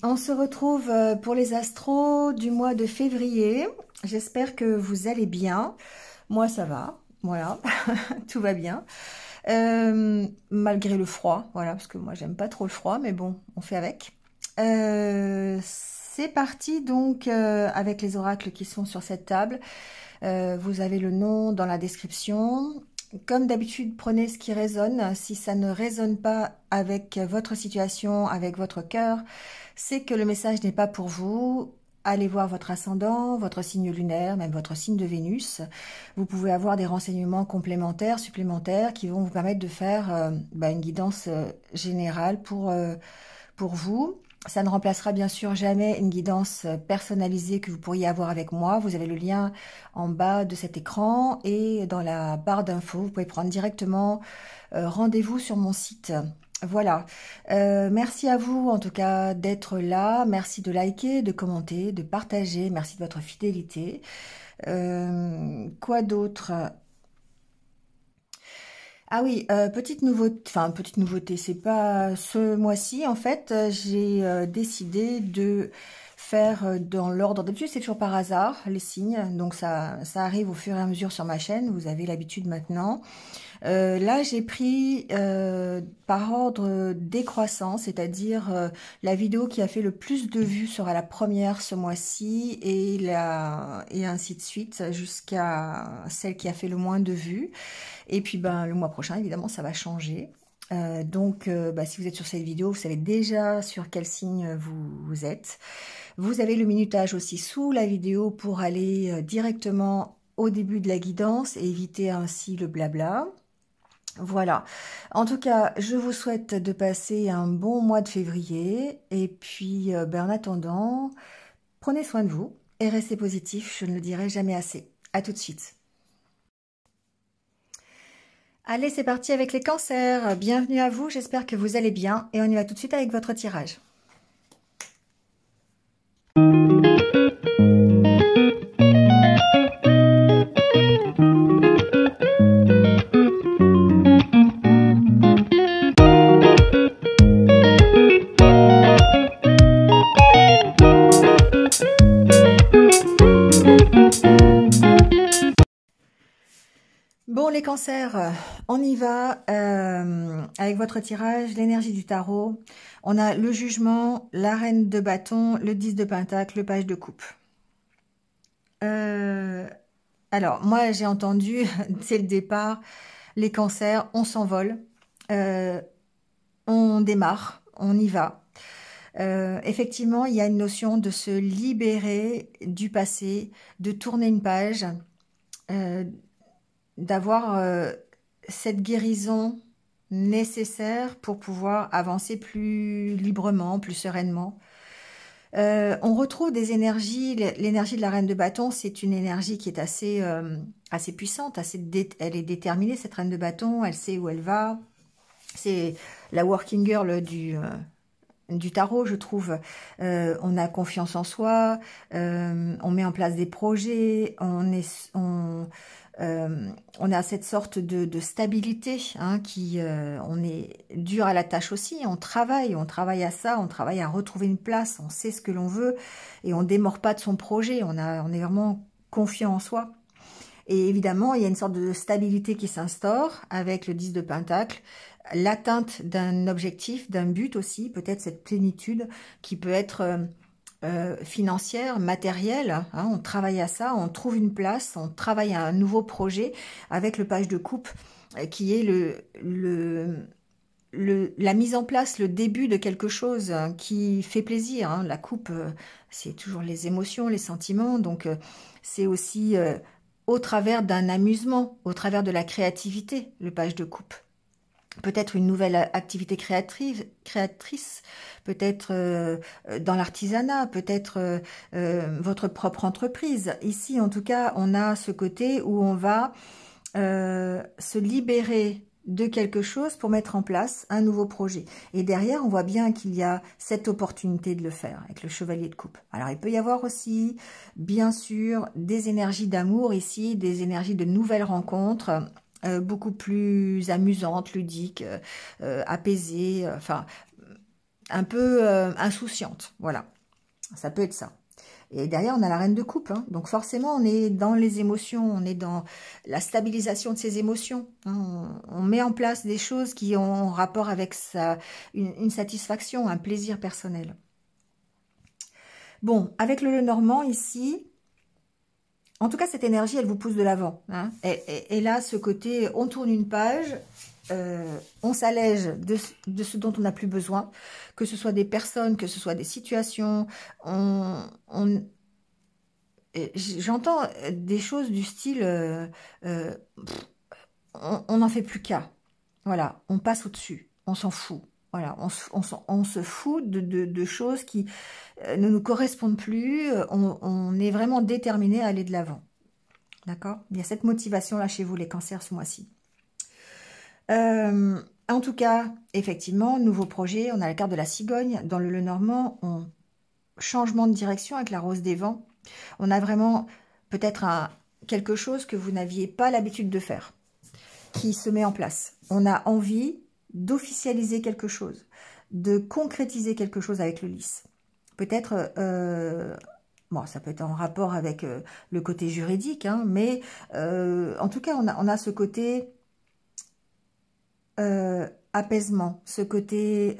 On se retrouve pour les astros du mois de février. J'espère que vous allez bien. Moi, ça va. Voilà, tout va bien. Malgré le froid, voilà, parce que moi, j'aime pas trop le froid, mais bon, on fait avec. C'est parti donc avec les oracles qui sont sur cette table. Vous avez le nom dans la description. Comme d'habitude, prenez ce qui résonne. Si ça ne résonne pas avec votre situation, avec votre cœur, c'est que le message n'est pas pour vous. Allez voir votre ascendant, votre signe lunaire, même votre signe de Vénus. Vous pouvez avoir des renseignements complémentaires, supplémentaires, qui vont vous permettre de faire une guidance générale pour vous. Ça ne remplacera bien sûr jamais une guidance personnalisée que vous pourriez avoir avec moi. Vous avez le lien en bas de cet écran et dans la barre d'infos, vous pouvez prendre directement rendez-vous sur mon site. Voilà. Merci à vous en tout cas d'être là. Merci de liker, de commenter, de partager. Merci de votre fidélité. Quoi d'autre ? Ah oui, petite nouveauté, c'est pas ce mois-ci, en fait, j'ai décidé de faire dans l'ordre, d'habitude c'est toujours par hasard, les signes, donc ça arrive au fur et à mesure sur ma chaîne, vous avez l'habitude maintenant. Là, j'ai pris par ordre décroissant, c'est-à-dire la vidéo qui a fait le plus de vues sera la première ce mois-ci et ainsi de suite jusqu'à celle qui a fait le moins de vues. Et puis le mois prochain, évidemment, ça va changer. Si vous êtes sur cette vidéo, vous savez déjà sur quel signe vous êtes. Vous avez le minutage aussi sous la vidéo pour aller directement au début de la guidance et éviter ainsi le blabla. Voilà. En tout cas, je vous souhaite de passer un bon mois de février. Et puis, en attendant, prenez soin de vous et restez positif. Je ne le dirai jamais assez. À tout de suite. Allez, c'est parti avec les cancers. Bienvenue à vous, j'espère que vous allez bien. Et on y va tout de suite avec votre tirage. Bon, les cancers, on y va avec votre tirage, l'énergie du tarot. On a le jugement, la reine de bâton, le 10 de pentacle, le page de coupe. Alors, moi, j'ai entendu, dès le départ, les cancers, on s'envole, on démarre, on y va. Effectivement, il y a une notion de se libérer du passé, de tourner une page, d'avoir cette guérison nécessaire pour pouvoir avancer plus librement, plus sereinement. On retrouve des énergies, l'énergie de la reine de bâton, c'est une énergie qui est assez puissante, elle est déterminée, cette reine de bâton, elle sait où elle va. C'est la working girl du tarot, je trouve. On a confiance en soi, on met en place des projets, on a cette sorte de stabilité, hein, on est dur à la tâche aussi, on travaille à ça, on travaille à retrouver une place, on sait ce que l'on veut et on démord pas de son projet, on est vraiment confiant en soi. Et évidemment, il y a une sorte de stabilité qui s'instaure avec le 10 de pentacle, l'atteinte d'un objectif, d'un but aussi, peut-être cette plénitude qui peut être financière, matérielle, hein, on travaille à ça, on trouve une place, on travaille à un nouveau projet avec le page de coupe qui est la mise en place, le début de quelque chose qui fait plaisir. Hein. La coupe, c'est toujours les émotions, les sentiments, donc c'est aussi au travers d'un amusement, au travers de la créativité, le page de coupe. Peut-être une nouvelle activité créatrice, peut-être dans l'artisanat, peut-être votre propre entreprise. Ici, en tout cas, on a ce côté où on va se libérer de quelque chose pour mettre en place un nouveau projet. Et derrière, on voit bien qu'il y a cette opportunité de le faire avec le chevalier de coupe. Alors, il peut y avoir aussi, bien sûr, des énergies d'amour ici, des énergies de nouvelles rencontres, beaucoup plus amusantes, ludiques, apaisées, enfin, un peu insouciante. Voilà, ça peut être ça. Et derrière, on a la reine de coupe. Hein. Donc forcément, on est dans les émotions, on est dans la stabilisation de ses émotions. Hein. On met en place des choses qui ont rapport avec une satisfaction, un plaisir personnel. Bon, avec le Lenormand ici, en tout cas, cette énergie, elle vous pousse de l'avant. Hein. Et là, ce côté, on tourne une page, on s'allège de ce dont on n'a plus besoin, que ce soit des personnes, que ce soit des situations. J'entends des choses du style, on n'en fait plus qu'à. Voilà, on passe au-dessus, on s'en fout. Voilà, on se fout de choses qui ne nous correspondent plus. On est vraiment déterminé à aller de l'avant. D'accord? Il y a cette motivation-là chez vous, les cancers, ce mois-ci. En tout cas, effectivement, nouveau projet. On a la carte de la cigogne. Dans le Lenormand, changement de direction avec la rose des vents. On a vraiment peut-être quelque chose que vous n'aviez pas l'habitude de faire, qui se met en place. On a envie d'officialiser quelque chose, de concrétiser quelque chose avec le lys. Peut-être, bon, ça peut être en rapport avec le côté juridique, hein, mais en tout cas, on a ce côté apaisement, ce côté,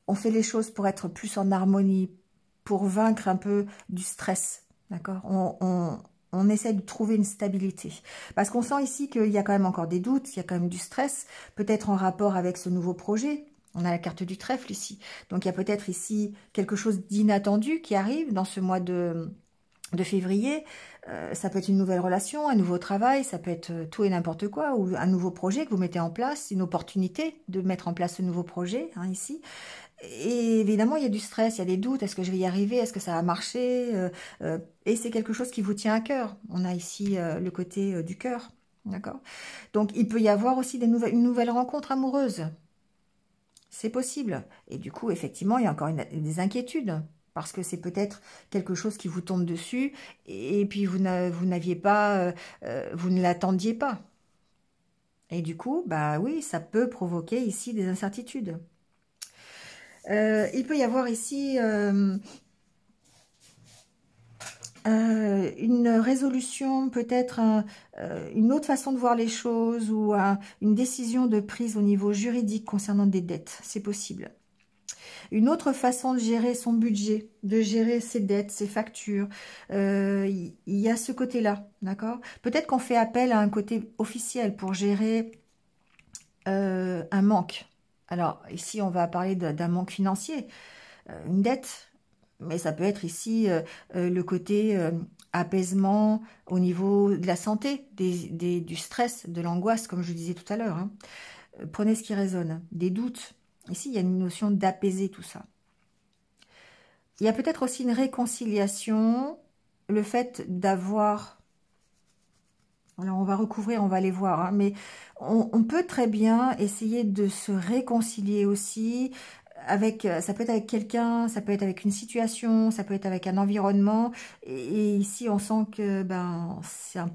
on fait les choses pour être plus en harmonie, pour vaincre un peu du stress, d'accord? On essaie de trouver une stabilité. Parce qu'on sent ici qu'il y a quand même encore des doutes, il y a quand même du stress, peut-être en rapport avec ce nouveau projet. On a la carte du trèfle ici. Donc il y a peut-être ici quelque chose d'inattendu qui arrive dans ce mois de février. Ça peut être une nouvelle relation, un nouveau travail, ça peut être tout et n'importe quoi, ou un nouveau projet que vous mettez en place, une opportunité de mettre en place ce nouveau projet, hein, ici. Et évidemment, il y a du stress, il y a des doutes. Est-ce que je vais y arriver? Est-ce que ça va marcher? Et c'est quelque chose qui vous tient à cœur. On a ici le côté du cœur. D'accord? Donc, il peut y avoir aussi une nouvelle rencontre amoureuse. C'est possible. Et du coup, effectivement, il y a encore des inquiétudes. Parce que c'est peut-être quelque chose qui vous tombe dessus. Et puis, vous n'aviez pas, vous ne l'attendiez pas. Et du coup, bah oui, ça peut provoquer ici des incertitudes. Il peut y avoir ici une résolution, peut-être une autre façon de voir les choses ou une décision de prise au niveau juridique concernant des dettes. C'est possible. Une autre façon de gérer son budget, de gérer ses dettes, ses factures. Il y a ce côté-là, d'accord? Peut-être qu'on fait appel à un côté officiel pour gérer un manque. Alors, ici, on va parler d'un manque financier, une dette, mais ça peut être ici le côté apaisement au niveau de la santé, du stress, de l'angoisse, comme je disais tout à l'heure. Hein. Prenez ce qui résonne, des doutes. Ici, il y a une notion d'apaiser tout ça. Il y a peut-être aussi une réconciliation, le fait d'avoir... Alors, on va recouvrir, on va les voir, hein, mais on peut très bien essayer de se réconcilier aussi avec, ça peut être avec quelqu'un, ça peut être avec une situation, ça peut être avec un environnement, et ici on sent que ben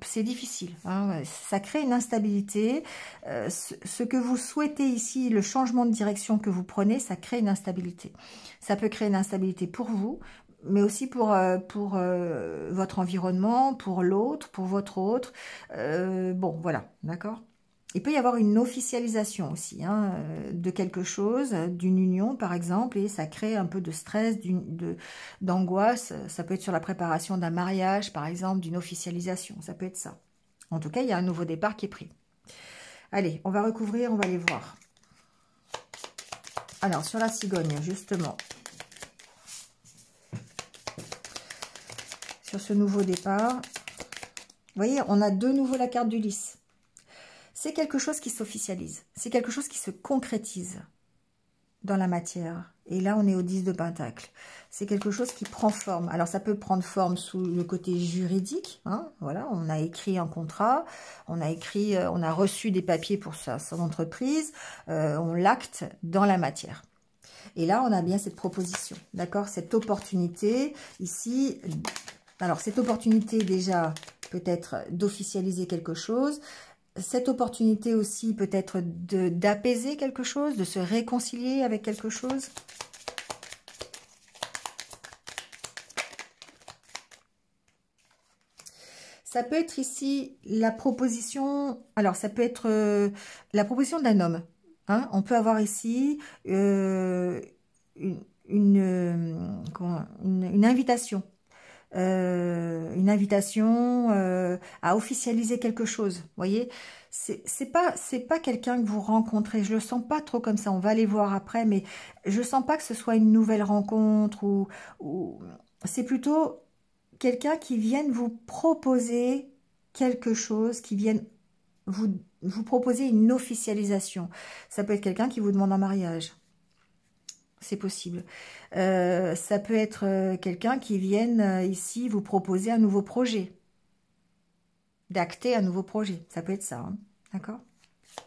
c'est difficile, hein, ça crée une instabilité, ce que vous souhaitez ici, le changement de direction que vous prenez, ça crée une instabilité. Ça peut créer une instabilité pour vous, mais aussi pour votre environnement, pour l'autre, pour votre autre. Bon, voilà, d'accord? Il peut y avoir une officialisation aussi, hein, de quelque chose, d'une union par exemple, et ça crée un peu de stress, d'angoisse. Ça peut être sur la préparation d'un mariage, par exemple, d'une officialisation. Ça peut être ça. En tout cas, il y a un nouveau départ qui est pris. Allez, on va recouvrir, on va les voir. Alors, sur la cigogne, justement... Sur ce nouveau départ, vous voyez, on a de nouveau la carte du lys. C'est quelque chose qui s'officialise. C'est quelque chose qui se concrétise dans la matière. Et là, on est au 10 de Pentacle. C'est quelque chose qui prend forme. Alors, ça peut prendre forme sous le côté juridique. Hein, voilà, on a écrit un contrat, on a reçu des papiers pour son entreprise, on l'acte dans la matière. Et là, on a bien cette proposition, d'accord? Cette opportunité ici... Alors, cette opportunité, déjà, peut-être d'officialiser quelque chose, cette opportunité aussi peut être d'apaiser quelque chose, de se réconcilier avec quelque chose. Ça peut être ici la proposition, alors ça peut être la proposition d'un homme. Hein. On peut avoir ici une invitation. Une invitation à officialiser quelque chose. Vous voyez, c'est pas quelqu'un que vous rencontrez. Je le sens pas trop comme ça. On va aller voir après, mais je sens pas que ce soit une nouvelle rencontre ou c'est plutôt quelqu'un qui vienne vous proposer quelque chose, qui vienne vous proposer une officialisation. Ça peut être quelqu'un qui vous demande en mariage. C'est possible. Ça peut être quelqu'un qui vienne ici vous proposer un nouveau projet. D'acter un nouveau projet. Ça peut être ça. Hein. D'accord?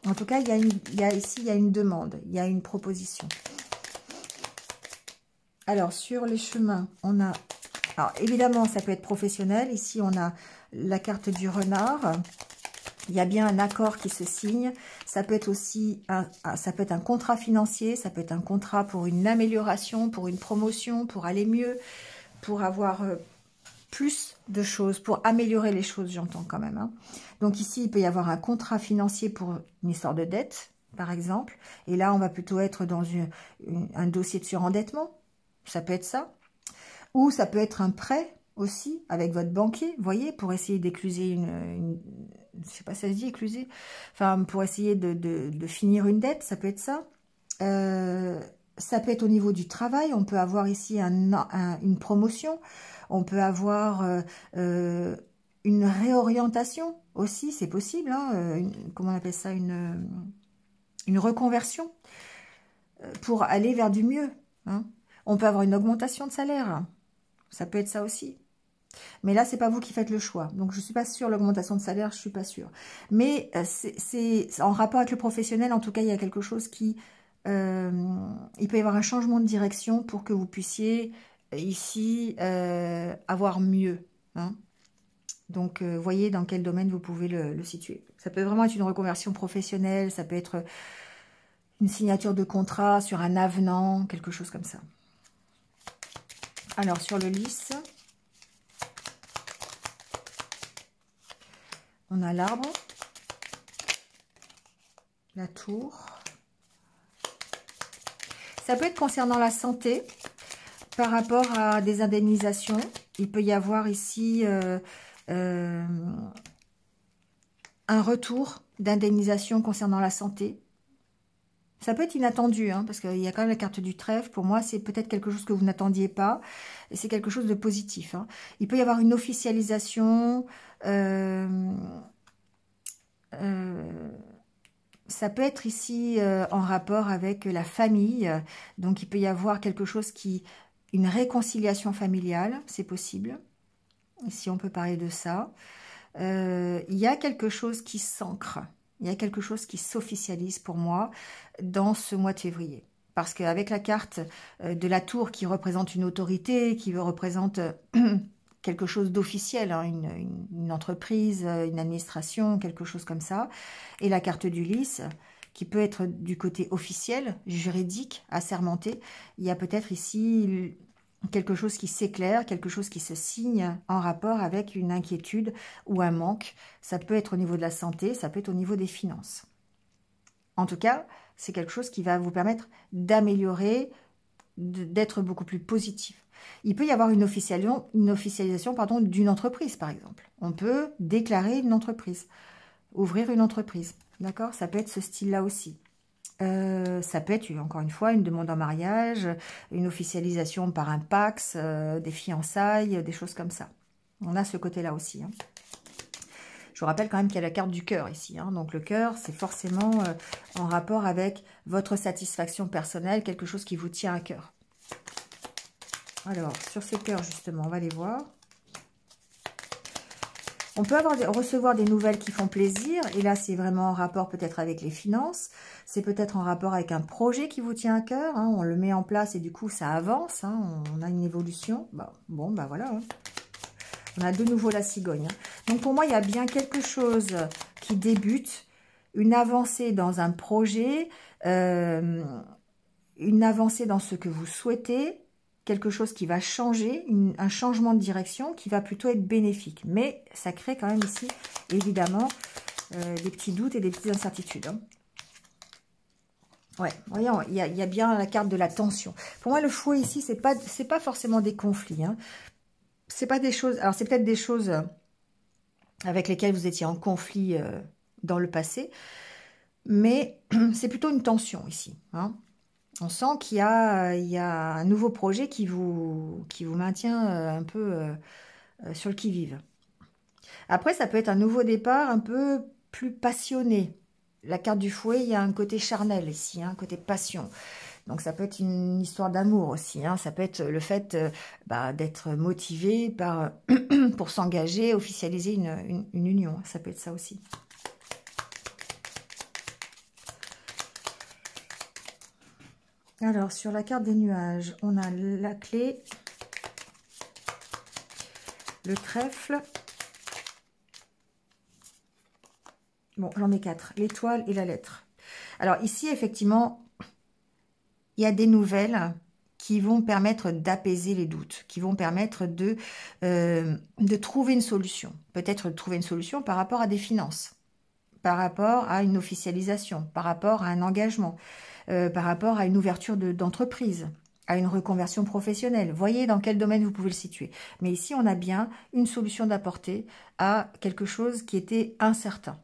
En tout cas, ici, il y a une demande. Il y a une proposition. Alors, sur les chemins, on a... Alors, évidemment, ça peut être professionnel. Ici, on a la carte du renard. Il y a bien un accord qui se signe. Ça peut être aussi ça peut être un contrat financier, ça peut être un contrat pour une amélioration, pour une promotion, pour aller mieux, pour avoir plus de choses, pour améliorer les choses, j'entends quand même. Hein. Donc ici, il peut y avoir un contrat financier pour une histoire de dette, par exemple. Et là, on va plutôt être dans un dossier de surendettement. Ça peut être ça. Ou ça peut être un prêt aussi avec votre banquier, vous voyez, pour essayer d'écluser je sais pas si ça se dit écluser, enfin pour essayer de finir une dette, ça peut être ça. Ça peut être au niveau du travail, on peut avoir ici une promotion, on peut avoir une réorientation aussi, c'est possible, hein, comment on appelle ça, une reconversion pour aller vers du mieux. Hein. On peut avoir une augmentation de salaire, ça peut être ça aussi. Mais là, c'est pas vous qui faites le choix. Donc, je suis pas sûre, l'augmentation de salaire, je suis pas sûre. Mais c'est en rapport avec le professionnel, en tout cas, il y a quelque chose qui... il peut y avoir un changement de direction pour que vous puissiez, ici, avoir mieux. Hein. Donc, voyez dans quel domaine vous pouvez le situer. Ça peut vraiment être une reconversion professionnelle, ça peut être une signature de contrat sur un avenant, quelque chose comme ça. Alors, sur le lys... On a l'arbre, la tour. Ça peut être concernant la santé, par rapport à des indemnisations. Il peut y avoir ici un retour d'indemnisation concernant la santé. Ça peut être inattendu, hein, parce qu'il y a quand même la carte du trèfle. Pour moi, c'est peut-être quelque chose que vous n'attendiez pas. Et c'est quelque chose de positif. Hein. Il peut y avoir une officialisation. Ça peut être ici en rapport avec la famille. Donc, il peut y avoir quelque chose une réconciliation familiale. C'est possible. Ici, on peut parler de ça. Il y a quelque chose qui s'ancre. Il y a quelque chose qui s'officialise pour moi dans ce mois de février. Parce qu'avec la carte de la tour qui représente une autorité, qui représente quelque chose d'officiel, hein, une entreprise, une administration, quelque chose comme ça, et la carte du lys qui peut être du côté officiel, juridique, assermenté, il y a peut-être ici quelque chose qui s'éclaire, quelque chose qui se signe en rapport avec une inquiétude ou un manque. Ça peut être au niveau de la santé, ça peut être au niveau des finances. En tout cas, c'est quelque chose qui va vous permettre d'améliorer, d'être beaucoup plus positif. Il peut y avoir une officialisation d'une entreprise, par exemple. On peut déclarer une entreprise, ouvrir une entreprise. D'accord? Ça peut être ce style-là aussi. Ça peut être, encore une fois, une demande en mariage, une officialisation par un Pacs, des fiançailles, des choses comme ça. On a ce côté-là aussi. Hein. Je vous rappelle quand même qu'il y a la carte du cœur ici. Hein. Donc le cœur, c'est forcément en rapport avec votre satisfaction personnelle, quelque chose qui vous tient à cœur. Alors, sur ces cœurs, justement, on va les voir. On peut recevoir des nouvelles qui font plaisir. Et là, c'est vraiment en rapport peut-être avec les finances. C'est peut-être en rapport avec un projet qui vous tient à cœur. Hein. On le met en place et du coup, ça avance. Hein. On a une évolution. Bon, voilà. Hein. On a de nouveau la cigogne. Hein. Donc, pour moi, il y a bien quelque chose qui débute, une avancée dans un projet, une avancée dans ce que vous souhaitez, quelque chose qui va changer, un changement de direction qui va plutôt être bénéfique. Mais ça crée quand même ici, évidemment, des petits doutes et des petites incertitudes. Hein. Ouais, voyons, il y a bien la carte de la tension. Pour moi, le fouet ici, c'est pas forcément des conflits. Hein. C'est pas des choses. Alors, c'est peut-être des choses avec lesquelles vous étiez en conflit dans le passé, mais c'est plutôt une tension ici. Hein. On sent qu'il y a un nouveau projet qui vous maintient un peu sur le qui-vive. Après, ça peut être un nouveau départ un peu plus passionné. La carte du fouet, il y a un côté charnel ici, hein, un côté passion. Donc, ça peut être une histoire d'amour aussi. Hein. Ça peut être le fait d'être motivé pour s'engager, officialiser une union. Ça peut être ça aussi. Alors, sur la carte des nuages, on a la clé, le trèfle. Bon, j'en ai 4. L'étoile et la lettre. Alors, ici, effectivement, il y a des nouvelles qui vont permettre d'apaiser les doutes, qui vont permettre de trouver une solution. Peut-être de trouver une solution par rapport à des finances, par rapport à une officialisation, par rapport à un engagement, par rapport à une ouverture d'entreprise, à une reconversion professionnelle. Voyez dans quel domaine vous pouvez le situer. Mais ici, on a bien une solution d'apporter à quelque chose qui était incertain.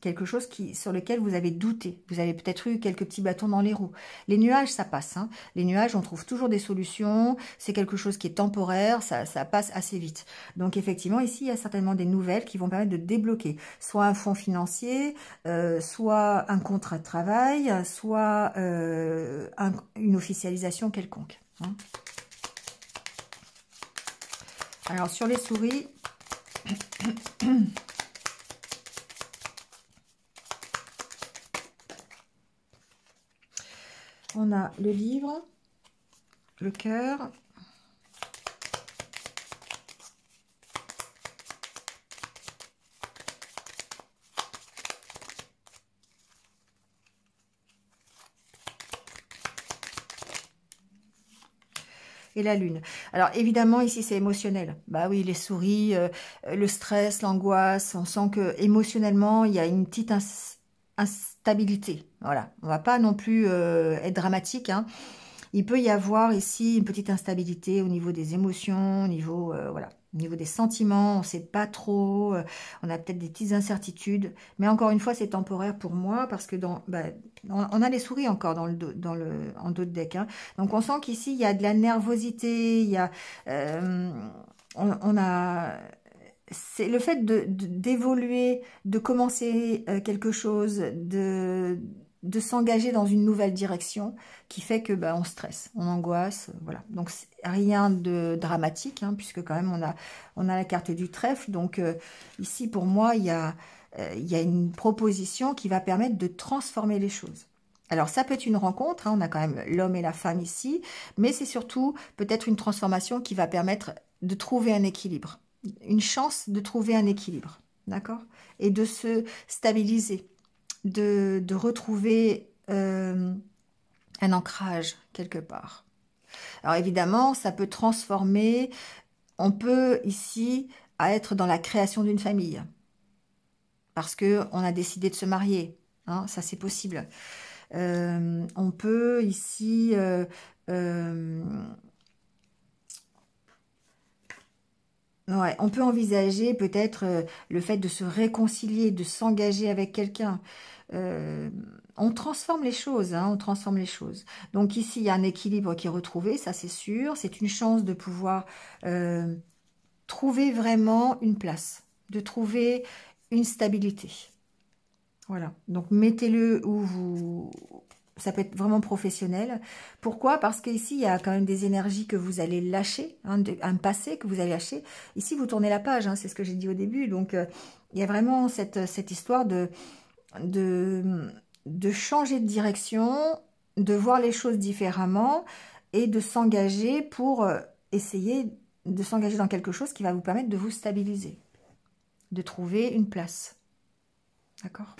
Quelque chose sur lequel vous avez douté. Vous avez peut-être eu quelques petits bâtons dans les roues. Les nuages, ça passe. Hein. Les nuages, on trouve toujours des solutions. C'est quelque chose qui est temporaire. Ça passe assez vite. Donc, effectivement, ici, il y a certainement des nouvelles qui vont permettre de débloquer soit un fonds financier, soit un contrat de travail, soit une officialisation quelconque. Hein. Alors, sur les souris... On a le livre, le cœur, et la lune. Alors évidemment ici c'est émotionnel. Bah oui, les souris, le stress, l'angoisse, on sent que émotionnellement il y a une petite instabilité. Voilà, on va pas non plus être dramatique. Hein. Il peut y avoir ici une petite instabilité au niveau des émotions, au niveau voilà, au niveau des sentiments. On ne sait pas trop. On a peut-être des petites incertitudes, mais encore une fois c'est temporaire pour moi parce que on a les souris encore en dos de deck. Hein. Donc on sent qu'ici il y a de la nervosité. Il y a on a c'est le fait d'évoluer, de commencer quelque chose, de s'engager dans une nouvelle direction qui fait que on stresse, on angoisse, voilà. Donc rien de dramatique, hein, puisque quand même on a la carte du trèfle. Donc ici pour moi il y a une proposition qui va permettre de transformer les choses. Alors ça peut être une rencontre, hein, on a quand même l'homme et la femme ici, mais c'est surtout peut-être une transformation qui va permettre de trouver un équilibre. Une chance de trouver un équilibre, d'accord? Et de se stabiliser, de retrouver un ancrage quelque part. Alors évidemment, ça peut transformer, on peut ici être dans la création d'une famille, parce qu'on a décidé de se marier, hein, ça c'est possible. On peut ici... ouais, on peut envisager peut-être le fait de se réconcilier, de s'engager avec quelqu'un. On transforme les choses, hein, on transforme les choses. Donc ici, il y a un équilibre qui est retrouvé, ça c'est sûr. C'est une chance de pouvoir trouver vraiment une place, de trouver une stabilité. Voilà, donc mettez-le où vous... Ça peut être vraiment professionnel. Pourquoi? Parce qu'ici, il y a quand même des énergies que vous allez lâcher, hein, un passé que vous allez lâcher. Ici, vous tournez la page, hein, c'est ce que j'ai dit au début. Donc, il y a vraiment cette histoire de changer de direction, de voir les choses différemment et de s'engager pour essayer de s'engager dans quelque chose qui va vous permettre de vous stabiliser, de trouver une place. D'accord?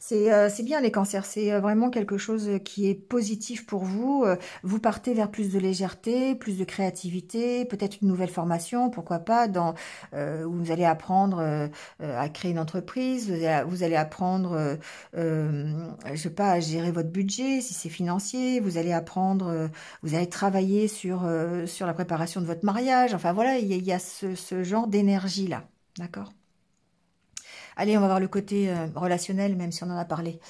C'est bien les cancers, c'est vraiment quelque chose qui est positif pour vous. Vous partez vers plus de légèreté, plus de créativité, peut-être une nouvelle formation, pourquoi pas, où vous allez apprendre à créer une entreprise, vous allez apprendre, je sais pas, à gérer votre budget, si c'est financier, vous allez apprendre, vous allez travailler sur la préparation de votre mariage. Enfin voilà, il y a ce genre d'énergie-là, d'accord? Allez, on va voir le côté relationnel, même si on en a parlé.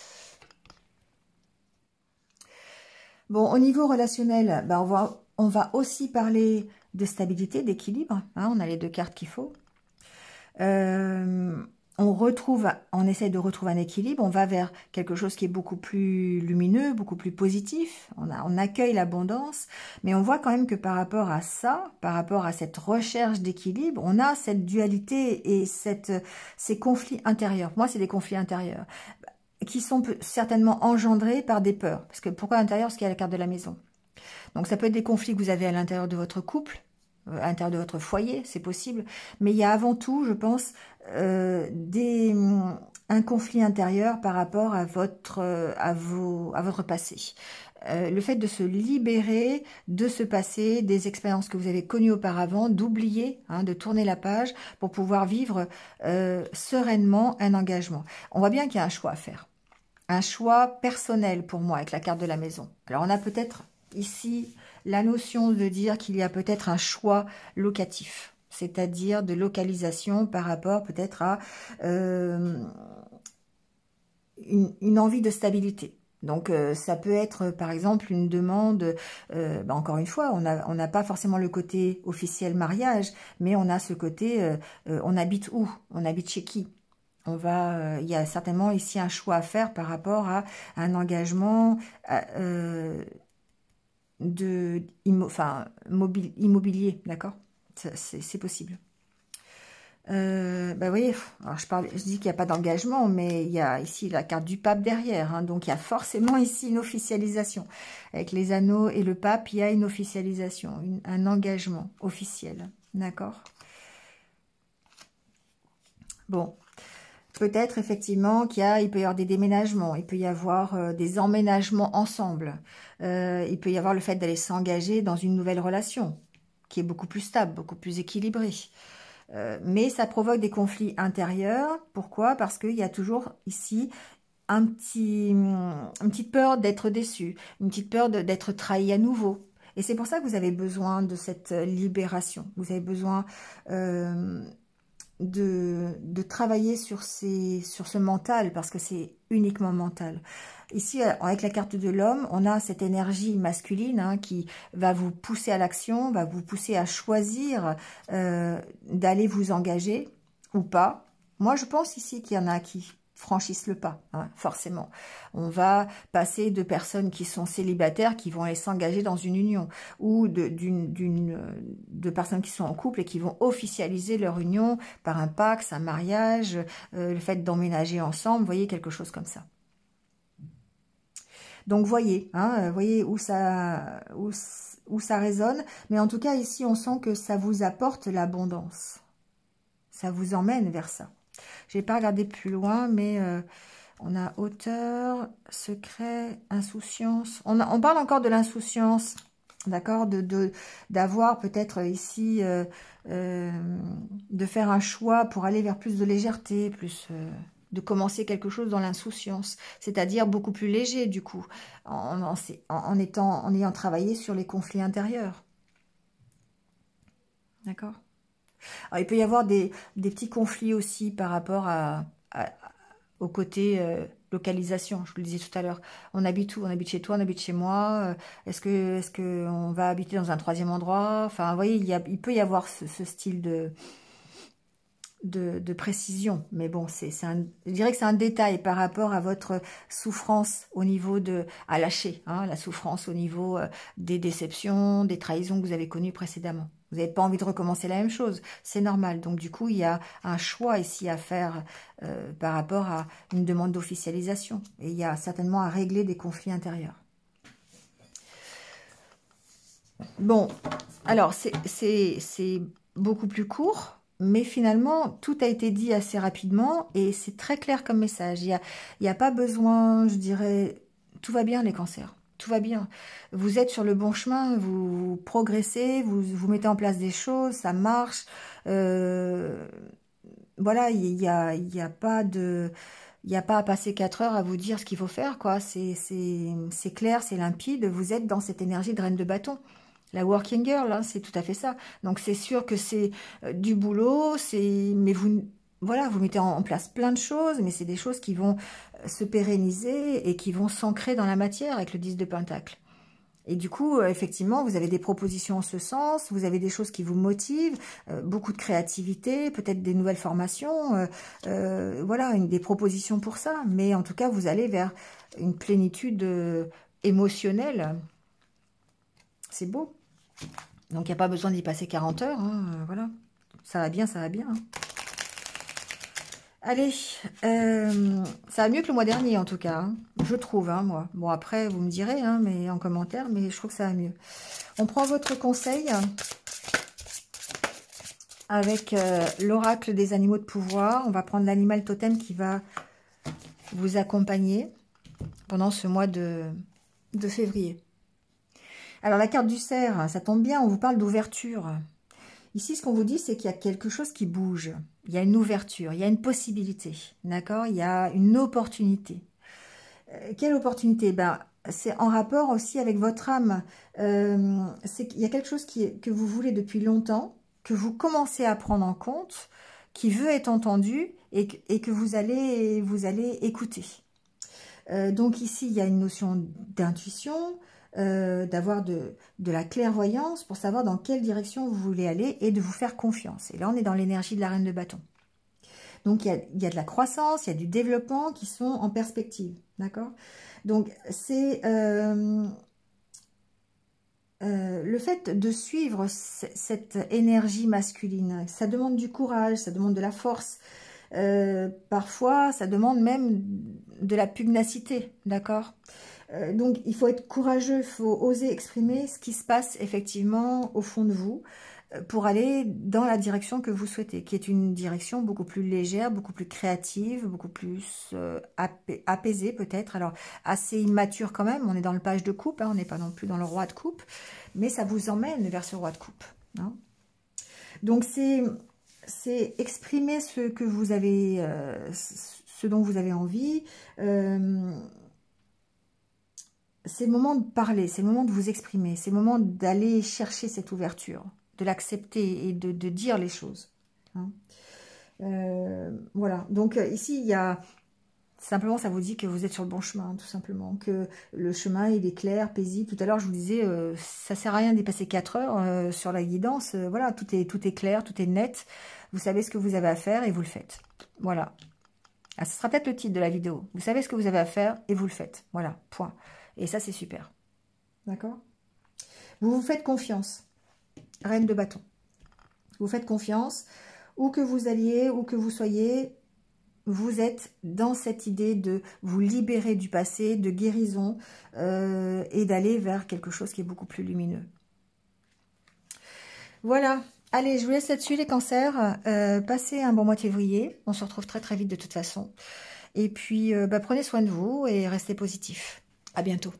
Bon, au niveau relationnel, ben on va aussi parler de stabilité, d'équilibre. Hein, on a les deux cartes qu'il faut. On essaie de retrouver un équilibre. On va vers quelque chose qui est beaucoup plus lumineux, beaucoup plus positif. On accueille l'abondance. Mais on voit quand même que par rapport à ça, par rapport à cette recherche d'équilibre, on a cette dualité et ces conflits intérieurs. Pour moi, c'est des conflits intérieurs qui sont certainement engendrés par des peurs. Parce que pourquoi intérieur? Parce qu'il y a la carte de la maison. Donc ça peut être des conflits que vous avez à l'intérieur de votre couple, à l'intérieur de votre foyer, c'est possible. Mais il y a avant tout, je pense, un conflit intérieur par rapport à votre passé. Le fait de se libérer de ce passé, des expériences que vous avez connues auparavant, d'oublier, hein, de tourner la page pour pouvoir vivre sereinement un engagement. On voit bien qu'il y a un choix à faire. Un choix personnel pour moi avec la carte de la maison. Alors on a peut-être ici la notion de dire qu'il y a peut-être un choix locatif, c'est-à-dire de localisation par rapport peut-être à une envie de stabilité. Donc ça peut être par exemple une demande, encore une fois, on n'a pas forcément le côté officiel mariage, mais on a ce côté, on habite où? On habite chez qui? Il y a certainement ici un choix à faire par rapport à un engagement immobilier, d'accord? C'est possible. Vous voyez, alors je dis qu'il n'y a pas d'engagement, mais il y a ici la carte du pape derrière, hein, donc il y a forcément ici une officialisation. Avec les anneaux et le pape, il y a une officialisation, un engagement officiel, d'accord? Bon. Peut-être effectivement il peut y avoir des déménagements, il peut y avoir des emménagements ensemble, il peut y avoir le fait d'aller s'engager dans une nouvelle relation qui est beaucoup plus stable, beaucoup plus équilibrée. Mais ça provoque des conflits intérieurs. Pourquoi? Parce qu'il y a toujours ici une petite peur d'être déçu, une petite peur d'être trahi à nouveau. Et c'est pour ça que vous avez besoin de cette libération. Vous avez besoin de travailler sur ce mental, parce que c'est uniquement mental. Ici, avec la carte de l'homme, on a cette énergie masculine, hein, qui va vous pousser à l'action, va vous pousser à choisir d'aller vous engager ou pas. Moi, je pense ici qu'il y en a qui franchissent le pas, hein, forcément. On va passer de personnes qui sont célibataires, qui vont aller s'engager dans une union, ou de personnes qui sont en couple et qui vont officialiser leur union par un pacte, un mariage, le fait d'emménager ensemble, vous voyez, quelque chose comme ça. Donc voyez, hein, voyez où ça résonne, mais en tout cas ici on sent que ça vous apporte l'abondance, ça vous emmène vers ça. Je n'ai pas regardé plus loin, mais on a hauteur, secret, insouciance. On parle encore de l'insouciance, d'accord, d'avoir peut-être ici, de faire un choix pour aller vers plus de légèreté, de commencer quelque chose dans l'insouciance, c'est-à-dire beaucoup plus léger du coup, en ayant travaillé sur les conflits intérieurs. D'accord? Alors, il peut y avoir des petits conflits aussi par rapport au côté localisation. Je vous le disais tout à l'heure. On habite où? On habite chez toi, on habite chez moi. Est-ce que on va habiter dans un troisième endroit? Enfin, vous voyez, il peut y avoir ce style de précision. Mais bon, je dirais que c'est un détail par rapport à votre souffrance au niveau à lâcher. Hein, la souffrance au niveau des déceptions, des trahisons que vous avez connues précédemment. Vous n'avez pas envie de recommencer la même chose, c'est normal. Donc du coup, il y a un choix ici à faire par rapport à une demande d'officialisation. Et il y a certainement à régler des conflits intérieurs. Bon, alors c'est beaucoup plus court, Mais finalement, tout a été dit assez rapidement et c'est très clair comme message. Il y a pas besoin, je dirais, tout va bien les cancers. Tout va bien. Vous êtes sur le bon chemin, vous progressez, vous mettez en place des choses, ça marche. Voilà, il y a pas de... Il n'y a pas à passer 4 heures à vous dire ce qu'il faut faire, quoi. C'est clair, c'est limpide. Vous êtes dans cette énergie de reine de bâton. La working girl, hein, c'est tout à fait ça. Donc c'est sûr que c'est du boulot, mais vous, voilà, vous mettez en place plein de choses, mais c'est des choses qui vont se pérenniser et qui vont s'ancrer dans la matière avec le 10 de Pentacle. Et du coup, effectivement, vous avez des propositions en ce sens, vous avez des choses qui vous motivent, beaucoup de créativité, peut-être des nouvelles formations, voilà, des propositions pour ça. Mais en tout cas, vous allez vers une plénitude émotionnelle. C'est beau. Donc, il n'y a pas besoin d'y passer 40 heures, hein, voilà. Ça va bien, ça va bien. Hein. Allez, ça va mieux que le mois dernier en tout cas, hein, je trouve, hein, moi. Bon, après, vous me direz, hein, mais en commentaire, mais je trouve que ça va mieux. On prend votre conseil avec l'oracle des animaux de pouvoir. On va prendre l'animal totem qui va vous accompagner pendant ce mois de février. Alors, la carte du cerf, ça tombe bien, on vous parle d'ouverture. Ici, ce qu'on vous dit, c'est qu'il y a quelque chose qui bouge. Il y a une ouverture, il y a une possibilité, d'accord? Il y a une opportunité. Quelle opportunité? Ben, c'est en rapport aussi avec votre âme. C'est qu'il y a quelque chose que vous voulez depuis longtemps, que vous commencez à prendre en compte, qui veut être entendu et que vous allez écouter. Donc ici, il y a une notion d'intuition, d'avoir de la clairvoyance pour savoir dans quelle direction vous voulez aller et de vous faire confiance. Et là, on est dans l'énergie de la reine de bâton. Donc, il y a de la croissance, il y a du développement qui sont en perspective. D'accord? Donc, c'est le fait de suivre cette énergie masculine. Ça demande du courage, ça demande de la force. Parfois, ça demande même de la pugnacité. D'accord? Donc, il faut être courageux, il faut oser exprimer ce qui se passe effectivement au fond de vous pour aller dans la direction que vous souhaitez, qui est une direction beaucoup plus légère, beaucoup plus créative, beaucoup plus apaisée peut-être. Alors, assez immature quand même, on est dans le page de coupe, hein, on n'est pas non plus dans le roi de coupe, mais ça vous emmène vers ce roi de coupe. Hein. Donc, c'est exprimer ce que vous avez, ce dont vous avez envie. C'est le moment de parler, c'est le moment de vous exprimer, c'est le moment d'aller chercher cette ouverture, de l'accepter et de dire les choses. Hein. Voilà, donc ici, il y a simplement, ça vous dit que vous êtes sur le bon chemin, tout simplement, que le chemin, il est clair, paisible. Tout à l'heure, je vous disais, ça sert à rien d'y passer 4 heures sur la guidance. Voilà, tout est clair, tout est net. Vous savez ce que vous avez à faire et vous le faites. Voilà. Ah, ce sera peut-être le titre de la vidéo. Vous savez ce que vous avez à faire et vous le faites. Voilà, point. Et ça, c'est super. D'accord? Vous vous faites confiance. Reine de bâton. Vous faites confiance. Où que vous alliez, où que vous soyez, vous êtes dans cette idée de vous libérer du passé, de guérison, et d'aller vers quelque chose qui est beaucoup plus lumineux. Voilà. Allez, je vous laisse là-dessus les cancers. Passez un bon mois de février. On se retrouve très très vite de toute façon. Et puis, prenez soin de vous et restez positifs. À bientôt.